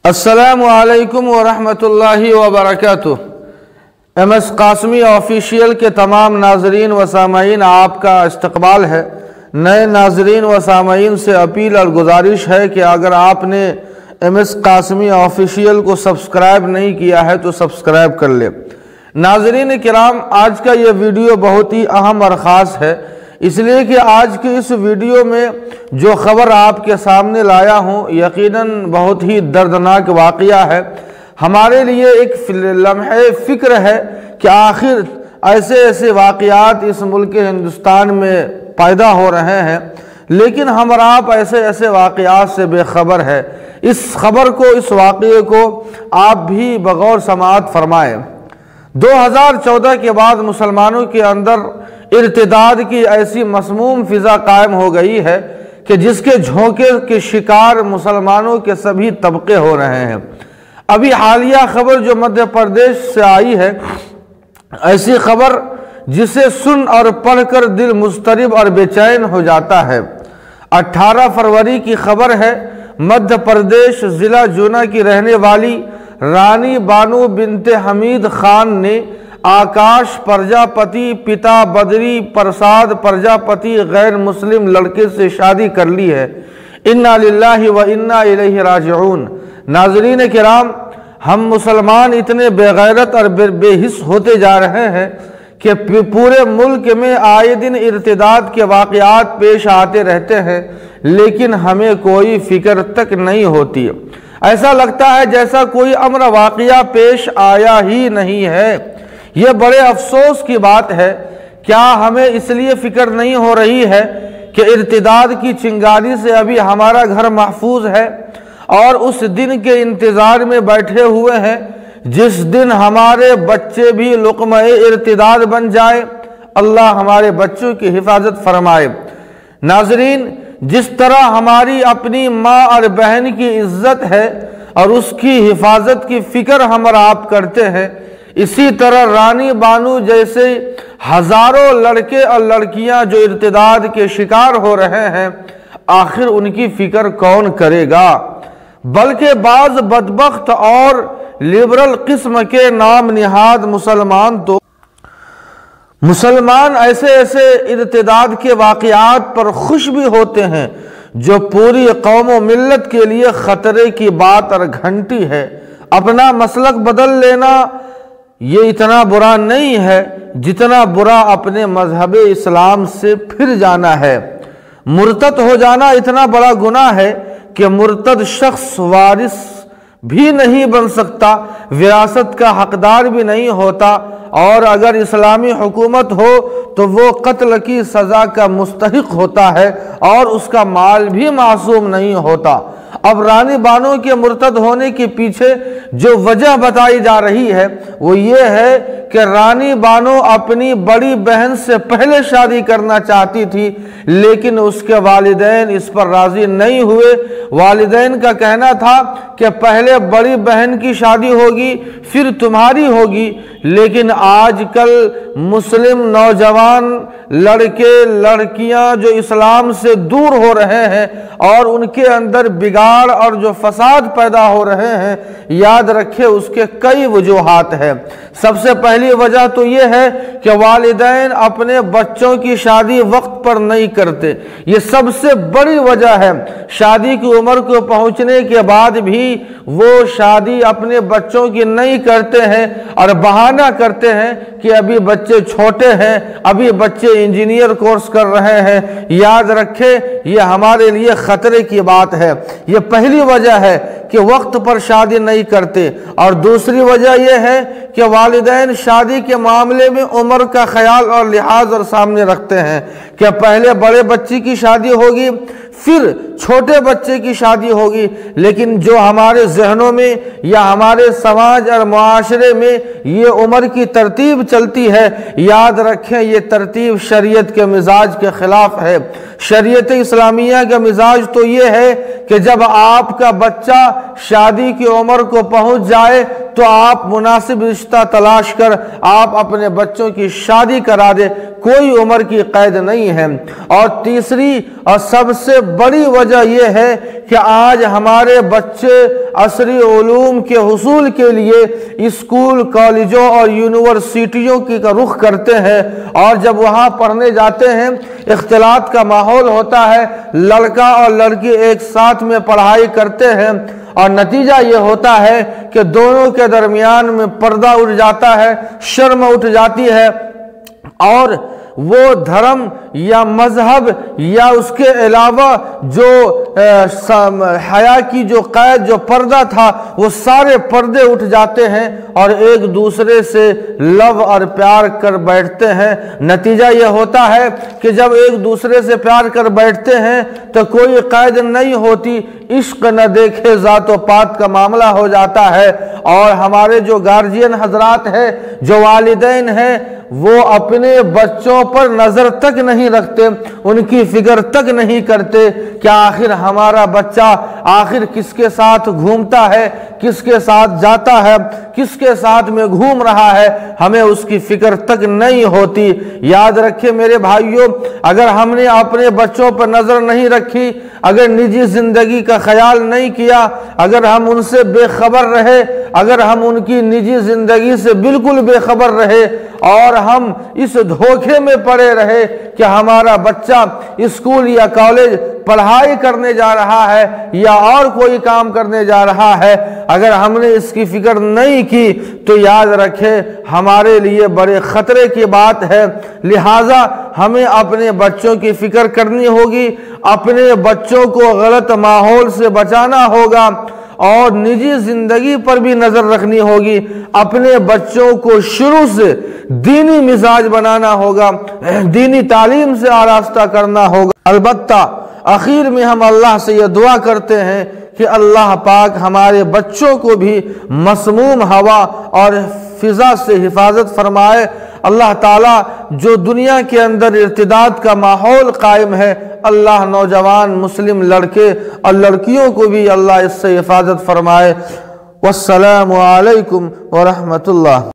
السلام علیکم ورحمۃ اللہ وبرکاتہ۔ ایم ایس قاسمی آفیشیل کے تمام ناظرین و سامعین آپ کا استقبال ہے۔ نئے ناظرین و سامعین سے اپیل اور گزارش ہے کہ اگر آپ نے ایم ایس قاسمی آفیشیل کو سبسکرائب نہیں کیا ہے تو سبسکرائب کر لیں۔ ناظرین کرام، آج کا یہ ویڈیو بہت ہی اہم اور خاص ہے، اس لیے کہ آج کی اس ویڈیو میں جو خبر آپ کے سامنے لایا ہوں یقیناً بہت ہی دردناک واقعہ ہے۔ ہمارے لیے ایک لمحہ فکر ہے کہ آخر ایسے واقعات اس ملک ہندوستان میں پیدا ہو رہے ہیں، لیکن ہم اور آپ ایسے واقعات سے بے خبر ہے۔ اس خبر کو، اس واقعے کو آپ بھی بغور سماعت فرمائیں۔ 2014 کے بعد مسلمانوں کے اندر ارتداد کی ایسی مسموم فضا قائم ہو گئی ہے کہ جس کے جھونکے کے شکار مسلمانوں کے سبھی طبقے ہو رہے ہیں۔ ابھی حالیہ خبر جو مدھیہ پردیش سے آئی ہے، ایسی خبر جسے سن اور پڑھ کر دل مضطرب اور بے چین ہو جاتا ہے۔ 18 فروری کی خبر ہے، مدھیہ پردیش ضلع جونا کی رہنے والی رانی بانو بنت حمید خان نے آکاش پرجاپتی پتا بدری پرساد پرجاپتی غیر مسلم لڑکے سے شادی کر لی ہے۔ انا للہ و انا الیہ راجعون۔ ناظرین کرام، ہم مسلمان اتنے بے غیرت اور بے حس ہوتے جا رہے ہیں کہ پورے ملک میں آئے دن ارتداد کے واقعات پیش آتے رہتے ہیں، لیکن ہمیں کوئی فکر تک نہیں ہوتی۔ ایسا لگتا ہے جیسا کوئی امر واقعہ پیش آیا ہی نہیں ہے۔ یہ بڑے افسوس کی بات ہے۔ کیا ہمیں اس لیے فکر نہیں ہو رہی ہے کہ ارتداد کی چنگاری سے ابھی ہمارا گھر محفوظ ہے اور اس دن کے انتظار میں بیٹھے ہوئے ہیں جس دن ہمارے بچے بھی لقمہ ارتداد بن جائے؟ اللہ ہمارے بچوں کی حفاظت فرمائے۔ ناظرین، جس طرح ہماری اپنی ماں اور بہن کی عزت ہے اور اس کی حفاظت کی فکر ہم اور آپ کرتے ہیں، اسی طرح رانی بانو جیسے ہزاروں لڑکے اور لڑکیاں جو ارتداد کے شکار ہو رہے ہیں، آخر ان کی فکر کون کرے گا؟ بلکہ بعض بدبخت اور لبرل قسم کے نام نہاد مسلمان ایسے ارتداد کے واقعات پر خوش بھی ہوتے ہیں جو پوری قوم و ملت کے لیے خطرے کی بات اور گھنٹی ہے۔ اپنا مسلک بدل لینا یہ اتنا برا نہیں ہے جتنا برا اپنے مذہب اسلام سے پھر جانا ہے۔ مرتد ہو جانا اتنا بڑا گناہ ہے کہ مرتد شخص وارث بھی نہیں بن سکتا، وراثت کا حقدار بھی نہیں ہوتا، اور اگر اسلامی حکومت ہو تو وہ قتل کی سزا کا مستحق ہوتا ہے اور اس کا مال بھی معصوم نہیں ہوتا۔ اب رانی بانو کے مرتد ہونے کے پیچھے جو وجہ بتائی جا رہی ہے وہ یہ ہے کہ رانی بانو اپنی بڑی بہن سے پہلے شادی کرنا چاہتی تھی، لیکن اس کے والدین اس پر راضی نہیں ہوئے۔ والدین کا کہنا تھا کہ پہلے بڑی بہن کی شادی ہوگی پھر تمہاری ہوگی، لیکن آج کل مسلم نوجوان لڑکے لڑکیاں جو اسلام سے دور ہو رہے ہیں اور ان کے اندر بگاڑ اور جو فساد پیدا ہو رہے ہیں، یاد رکھے اس کے کئی وجوہات ہیں۔ سب سے پہلی وجہ تو یہ ہے کہ والدین اپنے بچوں کی شادی وقت پر نہیں کرتے، یہ سب سے بڑی وجہ ہے۔ شادی کی عمر کو پہنچنے کے بعد بھی وہ شادی اپنے بچوں کی نہیں کرتے ہیں اور بہانہ کرتے ہیں کہ ابھی بچے چھوٹے ہیں، ابھی بچے انجینئر کورس کر رہے ہیں۔ یاد رکھے یہ ہمارے لیے خطرے کی بات ہے۔ یہ پہلی وجہ ہے کہ وقت پر شادی نہیں کرتے، اور دوسری وجہ یہ ہے کہ والدین شادی کے معاملے میں عمر کا خیال اور لحاظ اور سامنے رکھتے ہیں کہ پہلے بڑے بچے کی شادی ہوگی پھر چھوٹے بچے کی شادی ہوگی، لیکن جو ہمارے ذہنوں میں یا ہمارے سماج اور معاشرے میں یہ عمر کی ترتیب چلتی ہے، یاد رکھیں یہ ترتیب شریعت کے مزاج کے خلاف ہے۔ شریعت اسلامیہ کا مزاج تو یہ ہے کہ جب آپ کا بچہ شادی کی عمر کو پہنچ جائے تو آپ مناسب رشتہ تلاش کر آپ اپنے بچوں کی شادی کرا دیں، کوئی عمر کی قید نہیں ہے۔ اور تیسری اور سب سے بڑی وجہ یہ ہے کہ آج ہمارے بچے عصری علوم کے حصول کے لیے اسکول، کالجوں اور یونیورسٹیوں کی کا رخ کرتے ہیں، اور جب وہاں پڑھنے جاتے ہیں اختلاط کا ماحول ہوتا ہے، لڑکا اور لڑکی ایک ساتھ میں پڑھائی کرتے ہیں، اور نتیجہ یہ ہوتا ہے کہ دونوں کے درمیان میں پردہ اٹھ جاتا ہے، شرم اٹھ جاتی ہے، اور وہ دھرم یا مذہب یا اس کے علاوہ جو حیا کی جو قید، جو پردہ تھا، وہ سارے پردے اٹھ جاتے ہیں اور ایک دوسرے سے لو اور پیار کر بیٹھتے ہیں۔ نتیجہ یہ ہوتا ہے کہ جب ایک دوسرے سے پیار کر بیٹھتے ہیں تو کوئی قید نہیں ہوتی، عشق نہ دیکھے ذات و پات کا معاملہ ہو جاتا ہے۔ اور ہمارے جو گارجین حضرات ہیں، جو والدین ہیں، وہ اپنے بچوں پر نظر تک نہیں رکھتے، ان کی فکر تک نہیں کرتے کہ آخر ہمارا بچہ آخر کس کے ساتھ گھومتا ہے، کس کے ساتھ جاتا ہے، کس کے ساتھ میں گھوم رہا ہے، ہمیں اس کی فکر تک نہیں ہوتی۔ یاد رکھیں میرے بھائیوں، اگر ہم نے اپنے بچوں پر نظر نہیں رکھی، اگر نجی زندگی کا خیال نہیں کیا، اگر ہم ان سے بے خبر رہے، اگر ہم ان کی نجی زندگی سے بالکل بے خبر رہے، اور ہم اس دھوکے میں پڑے رہے کہ ہمارا بچہ اسکول یا کالج پڑھائی کرنے جا رہا ہے یا اور کوئی کام کرنے جا رہا ہے، اگر ہم نے اس کی فکر نہیں کی تو یاد رکھے ہمارے لیے بڑے خطرے کی بات ہے۔ لہٰذا ہمیں اپنے بچوں کی فکر کرنی ہوگی، اپنے بچوں کو غلط ماحول سے بچانا ہوگا، اور نجی زندگی پر بھی نظر رکھنی ہوگی۔ اپنے بچوں کو شروع سے دینی مزاج بنانا ہوگا، دینی تعلیم سے آراستہ کرنا ہوگا۔ البتہ آخر میں ہم اللہ سے یہ دعا کرتے ہیں کہ اللہ پاک ہمارے بچوں کو بھی مسموم ہوا اور فضا سے حفاظت فرمائے۔ اللہ تعالیٰ جو دنیا کے اندر ارتداد کا ماحول قائم ہے، اللہ نوجوان مسلم لڑکے اور لڑکیوں کو بھی اللہ اس سے حفاظت فرمائے۔ والسلام علیکم ورحمۃ اللہ۔